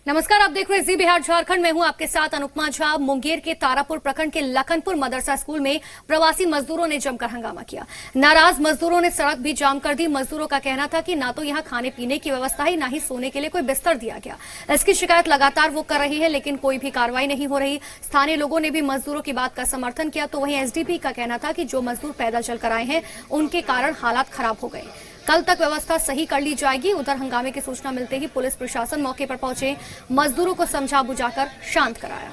नमस्कार, आप देख रहे हैं जी बिहार झारखंड में हूं आपके साथ अनुपमा झा। मुंगेर के तारापुर प्रखंड के लखनपुर मदरसा स्कूल में प्रवासी मजदूरों ने जमकर हंगामा किया। नाराज मजदूरों ने सड़क भी जाम कर दी। मजदूरों का कहना था कि ना तो यहां खाने पीने की व्यवस्था है, ना ही सोने के लिए कोई बिस्तर दिया गया। इसकी शिकायत लगातार वो कर रही है, लेकिन कोई भी कार्रवाई नहीं हो रही। स्थानीय लोगों ने भी मजदूरों की बात का समर्थन किया, तो वहीं एसडीपी का कहना था कि जो मजदूर पैदल चलकर आए हैं उनके कारण हालात खराब हो गए। कल तक व्यवस्था सही कर ली जाएगी। उधर हंगामे की सूचना मिलते ही पुलिस प्रशासन मौके पर पहुंचे, मजदूरों को समझा बुझाकर शांत कराया।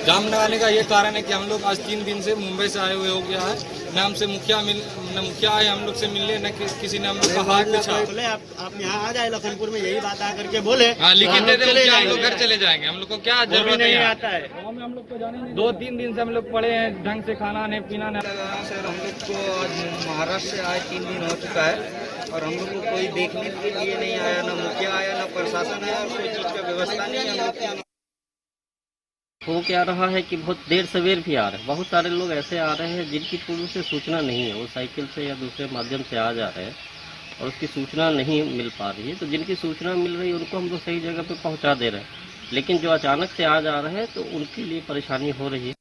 जाम लगाने का ये कारण है कि हम लोग आज 3 दिन से मुंबई से आए हुए हो गया है। न हमसे मुखिया आए हम लोग से मिलने, न किसी ने हम लोग का हाथ पूछा। बोले आप यहाँ आ जाए लखनपुर में, यही बात आकर के बोले। हाँ, लिखित दे दे, हम लोग घर चले जाएंगे। हम लोग को क्या जरूरत नहीं आता है। हम लोग को जाने 2-3 दिन से हम लोग पड़े हैं, ढंग से खाना नहीं पीना नहीं। सर हम लोग को आज महाराष्ट्र से आए 3 दिन हो चुका है और हम लोग को कोई देखने के लिए नहीं आया, ना मुखिया आया, ना प्रशासन आया, और कोई चीज का व्यवस्था नहीं है। हम लोग हो क्या रहा है कि बहुत देर सवेर भी आ रहे हैं। बहुत सारे लोग ऐसे आ रहे हैं जिनकी पूर्व से सूचना नहीं है, वो साइकिल से या दूसरे माध्यम से आ जा रहे हैं और उसकी सूचना नहीं मिल पा रही है। तो जिनकी सूचना मिल रही है उनको हम लोग सही जगह पे पहुंचा दे रहे हैं, लेकिन जो अचानक से आ जा रहे हैं तो उनके लिए परेशानी हो रही है।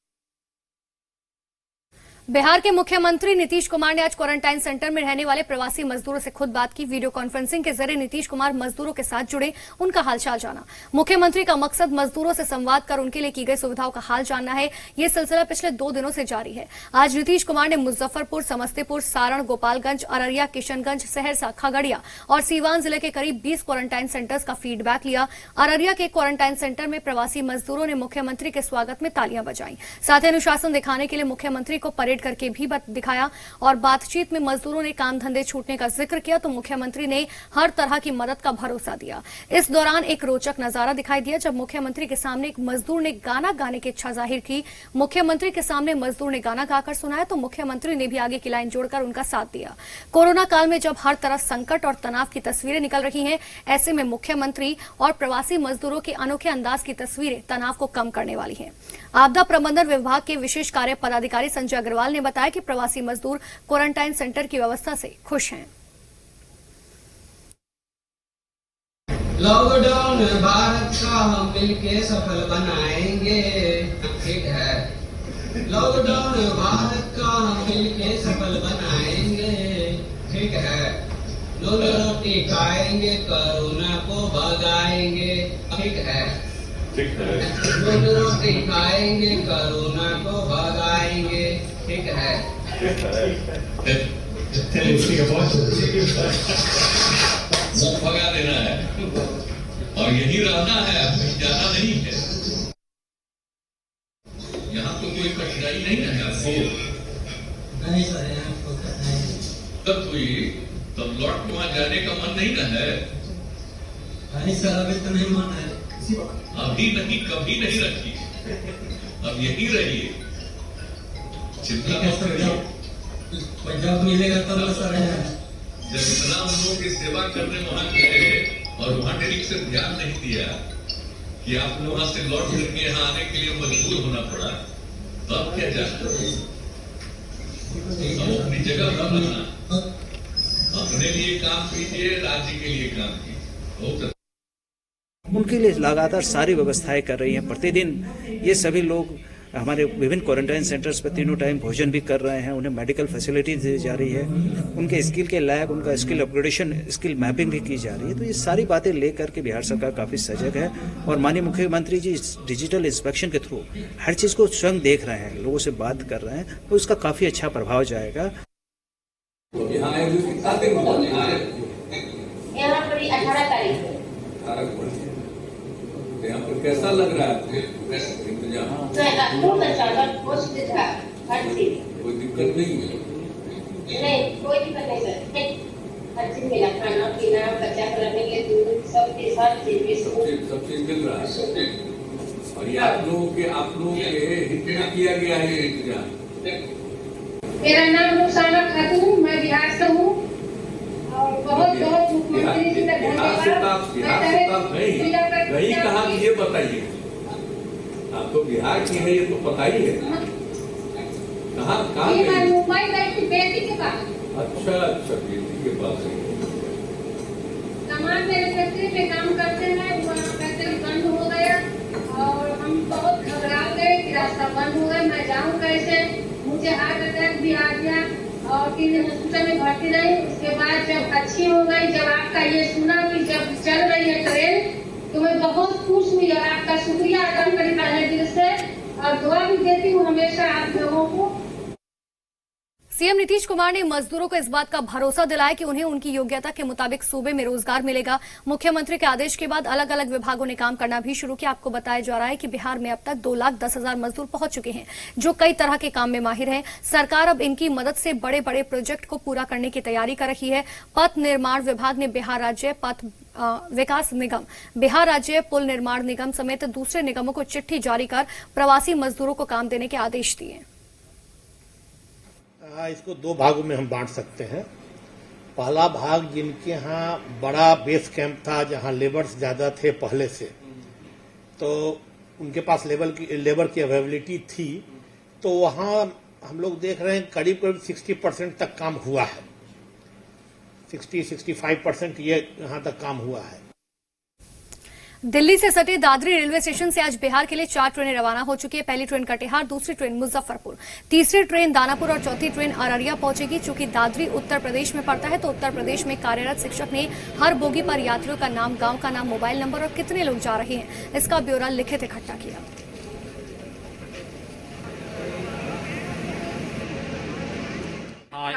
बिहार के मुख्यमंत्री नीतीश कुमार ने आज क्वारंटाइन सेंटर में रहने वाले प्रवासी मजदूरों से खुद बात की। वीडियो कॉन्फ्रेंसिंग के जरिए नीतीश कुमार मजदूरों के साथ जुड़े, उनका हालचाल जाना। मुख्यमंत्री का मकसद मजदूरों से संवाद कर उनके लिए की गई सुविधाओं का हाल जानना है। यह सिलसिला पिछले 2 दिनों से जारी है। आज नीतीश कुमार ने मुजफ्फरपुर, समस्तीपुर, सारण, गोपालगंज, अररिया, किशनगंज, सहरसा, खगड़िया और सीवान जिले के करीब 20 क्वारंटाइन सेंटर्स का फीडबैक लिया। अररिया के क्वारंटाइन सेंटर में प्रवासी मजदूरों ने मुख्यमंत्री के स्वागत में तालियां बजाई। साथ ही अनुशासन दिखाने के लिए मुख्यमंत्री को परेड करके भी दिखाया और बातचीत में मजदूरों ने काम धंधे छूटने का जिक्र किया, तो मुख्यमंत्री ने हर तरह की मदद का भरोसा दिया। इस दौरान एक रोचक नजारा दिखाई दिया जब मुख्यमंत्री के सामने एक मजदूर ने गाना गाने की इच्छा जाहिर की। मुख्यमंत्री के सामने मजदूर ने गाना गाकर सुनाया, तो मुख्यमंत्री ने भी आगे की लाइन जोड़कर उनका साथ दिया। कोरोना काल में जब हर तरफ संकट और तनाव की तस्वीरें निकल रही हैं, ऐसे में मुख्यमंत्री और प्रवासी मजदूरों के अनोखे अंदाज की तस्वीरें तनाव को कम करने वाली हैं। आपदा प्रबंधन विभाग के विशेष कार्य पदाधिकारी संजय अग्रवाल ने बताया कि प्रवासी मजदूर क्वारंटाइन सेंटर की व्यवस्था से खुश हैं। लॉकडाउन भारत का हम मिलके सफल बनाएंगे, ठीक है। लॉकडाउन भारत का हम मिलके सफल बनाएंगे, ठीक है। लोग रोटी खाएंगे, कोरोना को भगाएंगे, ठीक है। लोग रोटी खाएंगे, कोरोना को भगाएंगे, ठीक है। सब भगा देना है और यही रहना है, कहीं जाना नहीं है। यहाँ तो कोई कठिनाई नहीं है आपको। नहीं सर, यहाँ तब तब लौट के वहां जाने का मन नहीं ना है। नहीं सर, अभी तो नहीं मन है। अभी नहीं, कभी नहीं रखी, अब यही रहिए। चिंता मत करिए, जब मिलेगा तब सर। जब इतना हम लोगों की सेवा करने वहां गए और वहां ठीक से ध्यान नहीं दिया कि आपको वहां से लौट करके यहाँ आने के लिए मजबूर होना पड़ा, तो अब क्या जाना। अब अपनी जगह पर रहना, अपने लिए काम कीजिए, राज्य के लिए काम कीजिए। उनके लिए लगातार सारी व्यवस्थाएं कर रही हैं। प्रतिदिन ये सभी लोग हमारे विभिन्न क्वारंटाइन सेंटर्स पर 3 टाइम भोजन भी कर रहे हैं। उन्हें मेडिकल फैसिलिटी दी जा रही है, उनके स्किल के लायक उनका स्किल अपग्रेडेशन, स्किल मैपिंग भी की जा रही है। तो ये सारी बातें लेकर के बिहार सरकार काफ़ी सजग है और माननीय मुख्यमंत्री जी डिजिटल इंस्पेक्शन के थ्रू हर चीज़ को स्वयं देख रहे हैं, लोगों से बात कर रहे हैं, तो इसका काफ़ी अच्छा प्रभाव जाएगा। यहाँ पर 18 तारीख यहाँ पर कैसा लग रहा है इंतजाम? बहुत अच्छा, हर चीज कोई दिक्कत नहीं है? नहीं, कोई दिक्कत नहीं सर। हर चीज मिला, खाना पीना, बच्चा पढ़ने के दूध, सब चीज मिल रहा है। और ये आप लोगों के हित में किया गया है ये इंतजाम। मेरा नाम रुखसाना खातून, मैं बिहार से हूँ और बहुत मुख्यमंत्री जी का धन्यवाद। नहीं कहा ये बताइए, आप तो बिहार की है, ये तो पता ही है। कहाँ मुंबई गई थी बेटी के पास। अच्छा कीर्ति के पास तमाम मेरे फैक्ट्री में काम करते हैं, वहाँ फैक्ट्री बंद हो गया और हम बहुत घबरा गए कि रास्ता बंद हो गया, मैं जाऊँ कैसे। मुझे हार्ट अटैक भी आ गया और 3 दिन हॉस्पिटल में भर्ती रही। उसके बाद जब अच्छी हो गई, जब आपका ये सुना कि जब चल रही है ट्रेन, तो मैं बहुत खुश हुई और आपका शुक्रिया अदा करी पहले दिल से, और दुआ भी देती हूँ हमेशा आप लोगों को। सीएम नीतीश कुमार ने मजदूरों को इस बात का भरोसा दिलाया कि उन्हें उनकी योग्यता के मुताबिक सूबे में रोजगार मिलेगा। मुख्यमंत्री के आदेश के बाद अलग अलग विभागों ने काम करना भी शुरू किया। आपको बताया जा रहा है कि बिहार में अब तक 2,10,000 मजदूर पहुंच चुके हैं, जो कई तरह के काम में माहिर हैं। सरकार अब इनकी मदद से बड़े बड़े प्रोजेक्ट को पूरा करने की तैयारी कर रही है। पथ निर्माण विभाग ने बिहार राज्य पथ विकास निगम, बिहार राज्य पुल निर्माण निगम समेत दूसरे निगमों को चिट्ठी जारी कर प्रवासी मजदूरों को काम देने के आदेश दिए। इसको 2 भागों में हम बांट सकते हैं। पहला भाग जिनके यहाँ बड़ा बेस कैंप था, जहाँ लेबर्स ज्यादा थे पहले से, तो उनके पास लेबर की अवेलेबिलिटी थी, तो वहाँ हम लोग देख रहे हैं करीब 60% तक काम हुआ है। 60-65% ये यहाँ तक काम हुआ है। दिल्ली से सटे दादरी रेलवे स्टेशन से आज बिहार के लिए 4 ट्रेनें रवाना हो चुकी है। पहली ट्रेन कटिहार, दूसरी ट्रेन मुजफ्फरपुर, तीसरी ट्रेन दानापुर और चौथी ट्रेन अररिया पहुंचेगी। चूंकि दादरी उत्तर प्रदेश में पड़ता है, तो उत्तर प्रदेश में कार्यरत शिक्षक ने हर बोगी पर यात्रियों का नाम, गांव का नाम, मोबाइल नंबर और कितने लोग जा रहे हैं, इसका ब्यौरा लिखित इकट्ठा किया।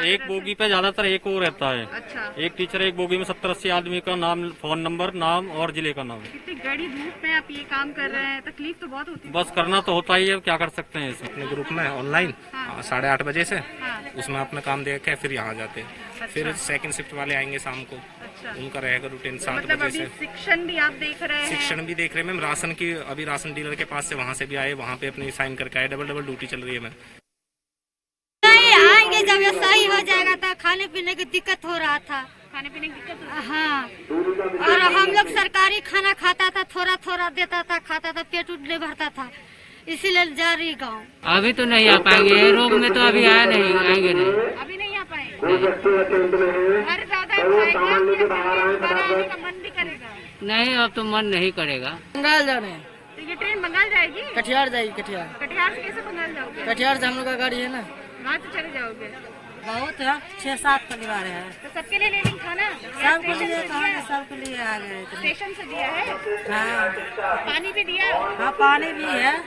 एक बोगी पे ज्यादातर एक वो रहता है। अच्छा। एक टीचर एक बोगी में 70-80 आदमी का नाम, फोन नंबर, नाम और जिले का नाम। कितनी गड़ी धूप में आप ये काम कर रहे हैं, तकलीफ तो बहुत होती है। बस करना तो होता ही है, क्या कर सकते हैं इसमें। अपने ग्रुप में ऑनलाइन 8:30 बजे से उसमें अपना काम देख के फिर यहाँ जाते हैं। अच्छा। फिर सेकंड शिफ्ट वाले आएंगे शाम को। अच्छा। उनका रहेगा रूटीन 7 मतलब बजे से। शिक्षण भी आप देख रहे हैं? शिक्षण भी देख रहे हैं मैम। राशन की अभी राशन डीलर के पास से वहाँ से भी आए, वहाँ पे अपनी साइन करके आए। डबल ड्यूटी चल रही है मैम। आएंगे जब ये सही हो जाएगा तो खाने पीने की दिक्कत हो रहा था। खाने पीने की दिक्कत? हाँ, और हम लोग सरकारी खाना खाता था, थोड़ा थोड़ा देता था, खाता था, पेट उठ नहीं भरता था, इसीलिए जा रही गाँव। अभी तो नहीं आ पाएंगे, रोग में तो अभी आया नहीं, आएंगे नहीं, अभी नहीं आ पाएंगे। घर ज्यादा का मन भी करेगा? नहीं, अब तो मन नहीं करेगा। बंगाल जा रहे हैं। तो ये ट्रेन बंगाल जाएगी? कटिहार जाएगी। कटिहार से कैसे बंगाल जाओगे? कटिहार से हम लोग का गाड़ी है ना, वहाँ से चले जाओगे? बहुत है, 6-7 परिवार है। तो सबके लिए लेनी खाना? सबके लिए कहा, सबके लिए आ गए। स्टेशन से दिया है? हाँ। पानी भी दिया? हाँ, पानी भी है।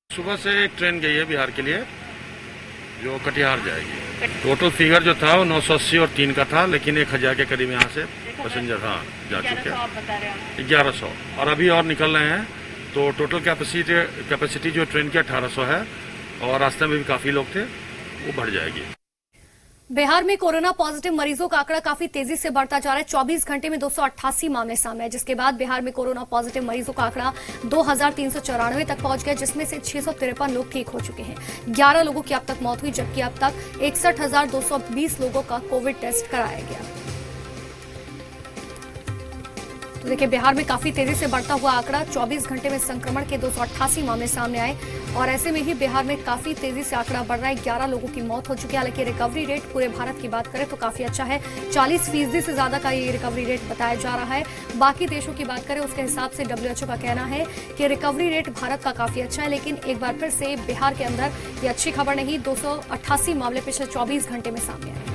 सुबह से एक ट्रेन गई है बिहार के लिए, जो कटिहार जाएगी। टोटल फिगर जो था वो 980 और 3 का था, लेकिन 1000 के करीब यहाँ से पैसेंजर जा चुके हैं। 1100 और अभी और निकल रहे हैं। तो टोटल कैपेसिटी जो ट्रेन की 1800 है, और रास्ते में भी काफी लोग थे, वो बढ़ जाएगी। बिहार में कोरोना पॉजिटिव मरीजों का आंकड़ा काफी तेजी से बढ़ता जा रहा है। 24 घंटे में 288 मामले सामने आए, जिसके बाद बिहार में कोरोना पॉजिटिव मरीजों का आंकड़ा 2394 तक पहुंच गया, जिसमें से 653 लोग ठीक हो चुके हैं। 11 लोगों की अब तक मौत हुई, जबकि अब तक 61,220 लोगों का कोविड टेस्ट कराया गया। तो देखिए, बिहार में काफी तेजी से बढ़ता हुआ आंकड़ा, 24 घंटे में संक्रमण के 288 मामले सामने आए, और ऐसे में ही बिहार में काफी तेजी से आंकड़ा बढ़ रहा है। 11 लोगों की मौत हो चुकी है। हालांकि रिकवरी रेट पूरे भारत की बात करें तो काफी अच्छा है, 40% से ज्यादा का ये रिकवरी रेट बताया जा रहा है। बाकी देशों की बात करें उसके हिसाब से WHO का कहना है कि रिकवरी रेट भारत का काफी अच्छा है। लेकिन एक बार फिर से बिहार के अंदर ये अच्छी खबर नहीं, 288 मामले पिछले 24 घंटे में सामने आए।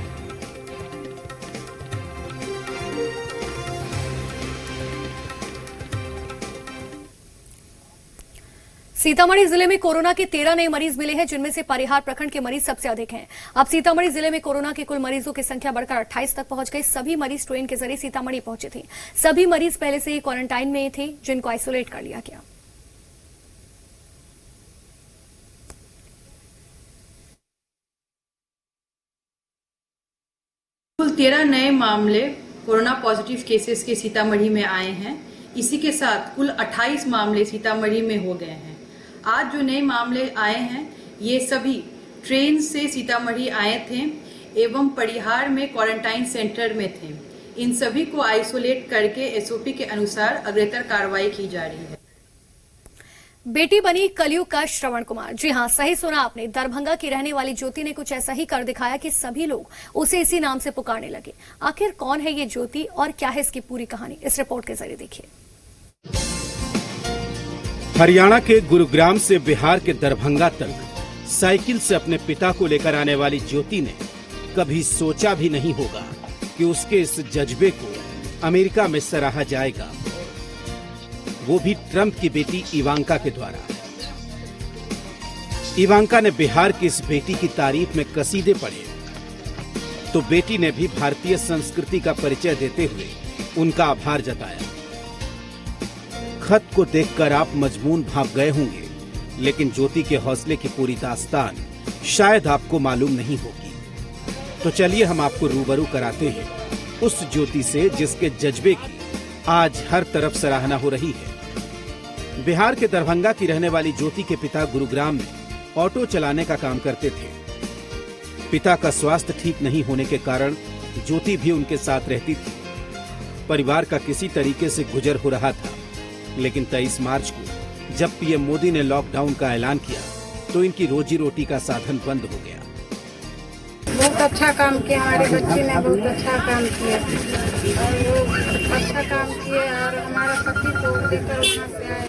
सीतामढ़ी जिले में कोरोना के 13 नए मरीज मिले हैं, जिनमें से परिहार प्रखंड के मरीज सबसे अधिक हैं। अब सीतामढ़ी जिले में कोरोना के कुल मरीजों की संख्या बढ़कर 28 तक पहुंच गई। सभी मरीज ट्रेन के जरिए सीतामढ़ी पहुंचे थे। सभी मरीज पहले से ही क्वारंटाइन में थे, जिनको आइसोलेट कर लिया गया। कुल 13 नए मामले कोरोना पॉजिटिव केसेस के सीतामढ़ी में आए हैं। इसी के साथ कुल 28 मामले सीतामढ़ी में हो गए हैं। आज जो नए मामले आए हैं, ये सभी ट्रेन से सीतामढ़ी आए थे एवं परिहार में क्वारंटाइन सेंटर में थे। इन सभी को आइसोलेट करके SOP के अनुसार अग्रेतर कार्रवाई की जा रही है। बेटी बनी कलयुग का श्रवण कुमार। जी हां, सही सुना आपने। दरभंगा की रहने वाली ज्योति ने कुछ ऐसा ही कर दिखाया कि सभी लोग उसे इसी नाम से पुकारने लगे। आखिर कौन है ये ज्योति और क्या है इसकी पूरी कहानी, इस रिपोर्ट के जरिए देखिए। हरियाणा के गुरुग्राम से बिहार के दरभंगा तक साइकिल से अपने पिता को लेकर आने वाली ज्योति ने कभी सोचा भी नहीं होगा कि उसके इस जज्बे को अमेरिका में सराहा जाएगा, वो भी ट्रंप की बेटी इवांका के द्वारा। इवांका ने बिहार की इस बेटी की तारीफ में कसीदे पढ़े तो बेटी ने भी भारतीय संस्कृति का परिचय देते हुए उनका आभार जताया। खत को देखकर आप मजबून भाप गए होंगे, लेकिन ज्योति के हौसले की पूरी दास्तान शायद आपको मालूम नहीं होगी। तो चलिए हम आपको रूबरू कराते हैं उस ज्योति से जिसके जज्बे की आज हर तरफ सराहना हो रही है। बिहार के दरभंगा की रहने वाली ज्योति के पिता गुरुग्राम में ऑटो चलाने का काम करते थे। पिता का स्वास्थ्य ठीक नहीं होने के कारण ज्योति भी उनके साथ रहती थी। परिवार का किसी तरीके से गुजर हो रहा था, लेकिन 23 मार्च को जब पीएम मोदी ने लॉकडाउन का ऐलान किया तो इनकी रोजी रोटी का साधन बंद हो गया। बहुत अच्छा काम किया हमारे बच्चे ने, बहुत अच्छा काम किया और वो अच्छा काम किए और हमारा पति को लेकर वहाँ से आए।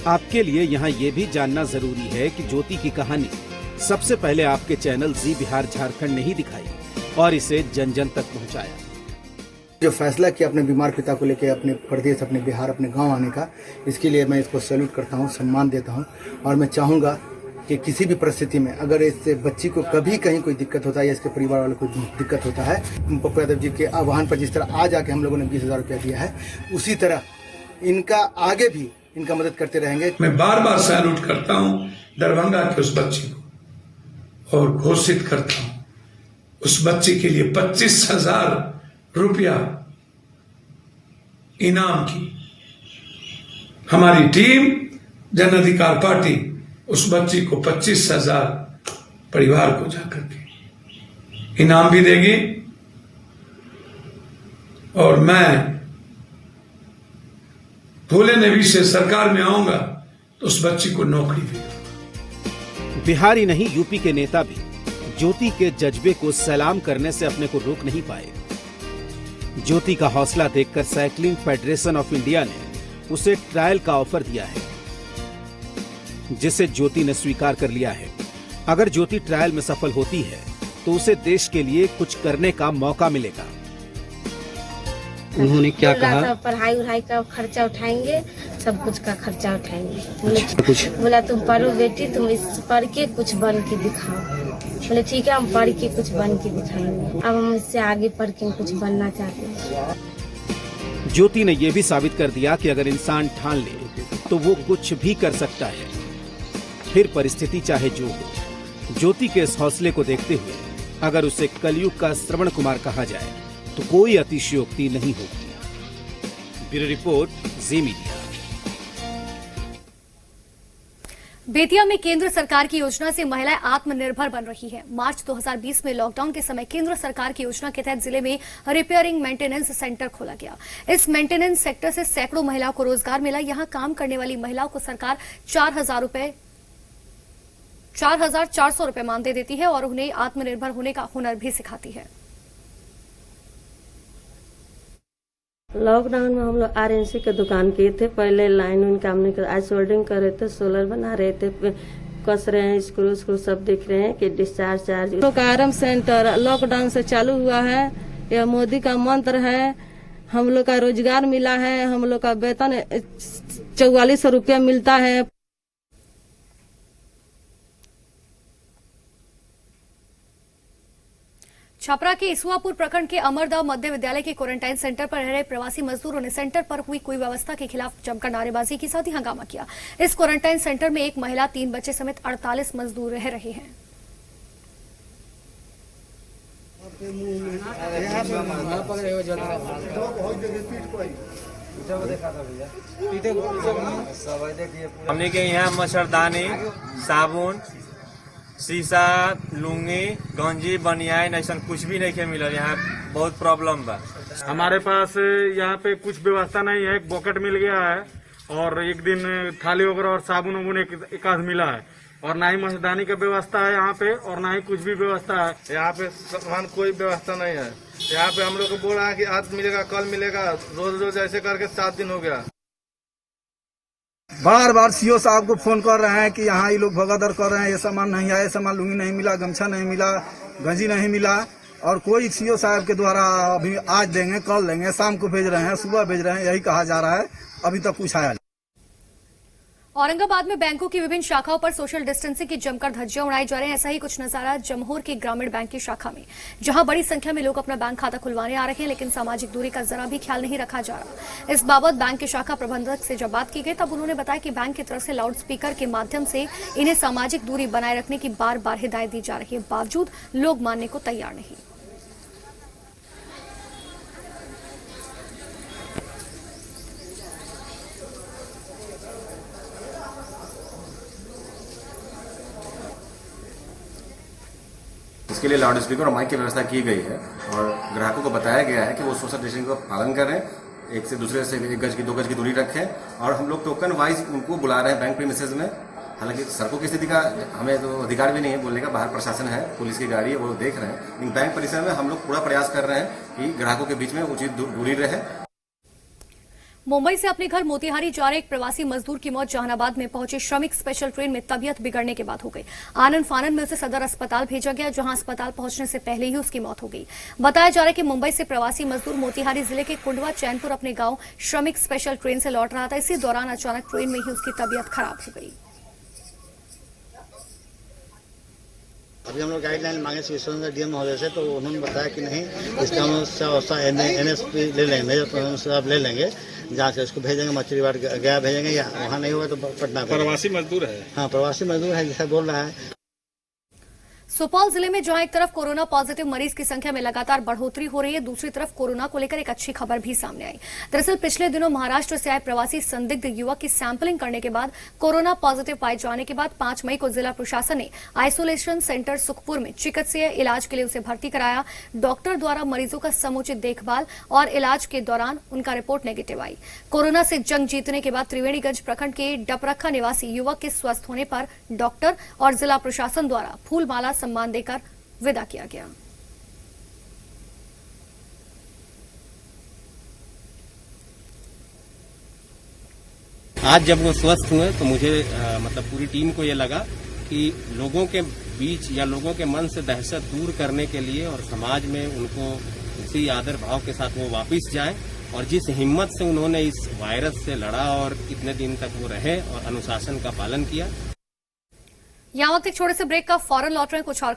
आपके लिए यहाँ ये भी जानना जरूरी है कि ज्योति की कहानी सबसे पहले आपके चैनल जी बिहार झारखंड ने ही दिखाई और इसे जन जन तक पहुँचाया। जो फैसला किया अपने बीमार पिता को लेकर अपने प्रदेश, अपने बिहार, अपने गांव आने का, इसके लिए मैं इसको सैल्यूट करता हूं, सम्मान देता हूं। और मैं चाहूंगा कि किसी भी परिस्थिति में अगर इससे बच्ची को कभी कहीं कोई दिक्कत होता है या इसके परिवार वालों को दिक्कत होता है, पप्पू यादव जी के आह्वान पर जिस तरह आज आके हम लोगों ने 20,000 रुपया दिया है, उसी तरह इनका आगे भी इनका मदद करते रहेंगे। मैं बार बार सैल्यूट करता हूं दरभंगा के उस बच्ची को और घोषित करता हूं उस बच्ची के लिए 25,000 रुपया इनाम की। हमारी टीम जन अधिकार पार्टी उस बच्ची को 25,000 परिवार को जाकर के इनाम भी देगी और मैं भोले नबी से सरकार में आऊंगा तो उस बच्ची को नौकरी भी दूंगा। बिहार ही नहीं, यूपी के नेता भी ज्योति के जज्बे को सलाम करने से अपने को रोक नहीं पाए। ज्योति का हौसला देखकर साइकिलिंग फेडरेशन ऑफ इंडिया ने उसे ट्रायल का ऑफर दिया है, जिसे ज्योति ने स्वीकार कर लिया है। अगर ज्योति ट्रायल में सफल होती है तो उसे देश के लिए कुछ करने का मौका मिलेगा। उन्होंने क्या कहा? पढ़ाई उढ़ाई का खर्चा उठाएंगे, सब कुछ का खर्चा उठाएंगे। बोला तुम पढ़ो बेटी, तुम इस पढ़ के कुछ बन के दिखाओ। बोले ठीक है, हम पढ़ के कुछ बन के दिखाएंगे। अब हम इससे आगे पढ़ के कुछ बनना चाहते हैं। ज्योति ने यह भी साबित कर दिया कि अगर इंसान ठान ले तो वो कुछ भी कर सकता है, फिर परिस्थिति चाहे जो हो। ज्योति के इस हौसले को देखते हुए अगर उसे कलयुग का श्रवण कुमार कहा जाए तो कोई अतिशयोक्ति नहीं होगी। ब्यूरो रिपोर्ट, जी मीडिया। बेतिया में केंद्र सरकार की योजना से महिलाएं आत्मनिर्भर बन रही हैं। मार्च 2020 में लॉकडाउन के समय केंद्र सरकार की योजना के तहत जिले में रिपेयरिंग मेंटेनेंस सेंटर खोला गया। इस मेंटेनेंस सेक्टर से सैकड़ों महिलाओं को रोजगार मिला। यहां काम करने वाली महिलाओं को सरकार 4,400 रुपए मानदेय देती है और उन्हें आत्मनिर्भर होने का हुनर भी सिखाती है। लॉकडाउन में हम लोग RNC के दुकान किए थे। पहले लाइन उन काम नहीं कर, आज सोल्डरिंग कर रहे थे, सोलर बना रहे थे, कस रहे हैं, स्क्रू सब देख रहे हैं कि डिस्चार्ज चार्ज। लोग का आराम सेंटर लॉकडाउन से चालू हुआ है, यह मोदी का मंत्र है। हम लोग का रोजगार मिला है, हम लोग का वेतन 4400 रुपया मिलता है। छपरा के इसुआपुर प्रखंड के अमरदा मध्य विद्यालय के क्वारंटाइन सेंटर पर रह रहे प्रवासी मजदूरों ने सेंटर पर हुई कोई व्यवस्था के खिलाफ जमकर नारेबाजी के साथ ही हंगामा किया। इस क्वारंटाइन सेंटर में एक महिला, 3 बच्चे समेत 48 मजदूर रह रहे हैं। हमने के यहाँ मच्छरदानी, साबुन, शीशा, लुंगी, गंजी, बनियान ऐसा कुछ भी नहीं के मिलल। यहाँ बहुत प्रॉब्लम बा। हमारे पास यहाँ पे कुछ व्यवस्था नहीं है। एक बकेट मिल गया है और एक दिन थाली वगैरह और साबुन वबुन एक आध मिला है, और ना ही मच्छरदानी की व्यवस्था है यहाँ पे, और ना ही कुछ भी व्यवस्था है। यहाँ पे सामान कोई व्यवस्था नहीं है। यहाँ पे हम लोग को बोल रहा है कि आज मिलेगा कल मिलेगा, रोज रोज ऐसे करके 7 दिन हो गया। बार बार सीओ साहब को फोन कर रहे हैं कि यहाँ ये लोग भगादर कर रहे हैं, ये सामान नहीं आया, सामान लुंगी नहीं मिला, गमछा नहीं मिला, गंजी नहीं मिला, और कोई सीओ साहब के द्वारा अभी आज देंगे कल देंगे, शाम को भेज रहे हैं, सुबह भेज रहे हैं, यही कहा जा रहा है, अभी तक कुछ आया नहीं। औरंगाबाद में बैंकों की विभिन्न शाखाओं पर सोशल डिस्टेंसिंग की जमकर धज्जियां उड़ाई जा रही हैं। ऐसा ही कुछ नजारा जमहोर की ग्रामीण बैंक की शाखा में, जहां बड़ी संख्या में लोग अपना बैंक खाता खुलवाने आ रहे हैं, लेकिन सामाजिक दूरी का जरा भी ख्याल नहीं रखा जा रहा। इस बाबत बैंक की शाखा प्रबंधक से जब बात की गई तब उन्होंने बताया कि बैंक की तरफ से लाउड स्पीकर के माध्यम से इन्हें सामाजिक दूरी बनाए रखने की बार बार हिदायत दी जा रही है, बावजूद लोग मानने को तैयार नहीं। इसके लिए लाउड स्पीकर और माइक की व्यवस्था की गई है, और ग्राहकों को बताया गया है कि वो सोशल डिस्टेंसिंग का पालन करें, एक से दूसरे से 1 गज की 2 गज की दूरी रखें, और हम लोग टोकन वाइज उनको बुला रहे हैं बैंक प्रीमिसेस में। हालांकि सड़कों की स्थिति का हमें तो अधिकार भी नहीं है बोलने का, बाहर प्रशासन है, पुलिस की गाड़ी है, वो देख रहे हैं, लेकिन बैंक परिसर में हम लोग पूरा प्रयास कर रहे हैं कि ग्राहकों के बीच में उचित दूरी रहे। मुंबई से अपने घर मोतिहारी जा रहे एक प्रवासी मजदूर की मौत जहानाबाद में पहुंचे श्रमिक स्पेशल ट्रेन में तबीयत बिगड़ने के बाद हो गई। आनंद फानन में उसे सदर अस्पताल भेजा गया, जहां अस्पताल पहुंचने से पहले ही उसकी मौत हो गई। बताया जा रहा है कि मुंबई से प्रवासी मजदूर मोतिहारी जिले के कुंडवा चैनपुर अपने गांव श्रमिक स्पेशल ट्रेन से लौट रहा था। इसी दौरान अचानक ट्रेन में ही उसकी तबीयत खराब हो गई। अभी हम लोग गाइडलाइन मांगे डीएम महोदय से, तो उन्होंने बताया कि नहीं, इसका हम NSP ले लेंगे, मेजर ले लेंगे, जहाँ से उसको भेजेंगे मछलीवाड़ गया भेजेंगे, या वहाँ नहीं हुआ तो पटना। प्रवासी मजदूर है। हाँ, प्रवासी मजदूर है जैसा बोल रहा है। सुपौल जिले में जहां एक तरफ कोरोना पॉजिटिव मरीज की संख्या में लगातार बढ़ोतरी हो रही है, दूसरी तरफ कोरोना को लेकर एक अच्छी खबर भी सामने आई। दरअसल पिछले दिनों महाराष्ट्र से आए प्रवासी संदिग्ध युवक की सैंपलिंग करने के बाद कोरोना पॉजिटिव पाए जाने के बाद 5 मई को जिला प्रशासन ने आइसोलेशन सेंटर सुखपुर में चिकित्सीय इलाज के लिए उसे भर्ती कराया। डॉक्टर द्वारा मरीजों का समुचित देखभाल और इलाज के दौरान उनका रिपोर्ट नेगेटिव आई। कोरोना से जंग जीतने के बाद त्रिवेणीगंज प्रखंड के डपरखा निवासी युवक के स्वस्थ होने पर डॉक्टर और जिला प्रशासन द्वारा फूलमाला सम्मान देकर विदा किया गया। आज जब वो स्वस्थ हुए तो मुझे मतलब पूरी टीम को ये लगा कि लोगों के बीच या लोगों के मन से दहशत दूर करने के लिए और समाज में उनको उसी आदर भाव के साथ वो वापस जाएं, और जिस हिम्मत से उन्होंने इस वायरस से लड़ा और इतने दिन तक वो रहे और अनुशासन का पालन किया। यहाँ वक्त एक छोटे से ब्रेक का, फौरन लौट रहे हैं कुछ और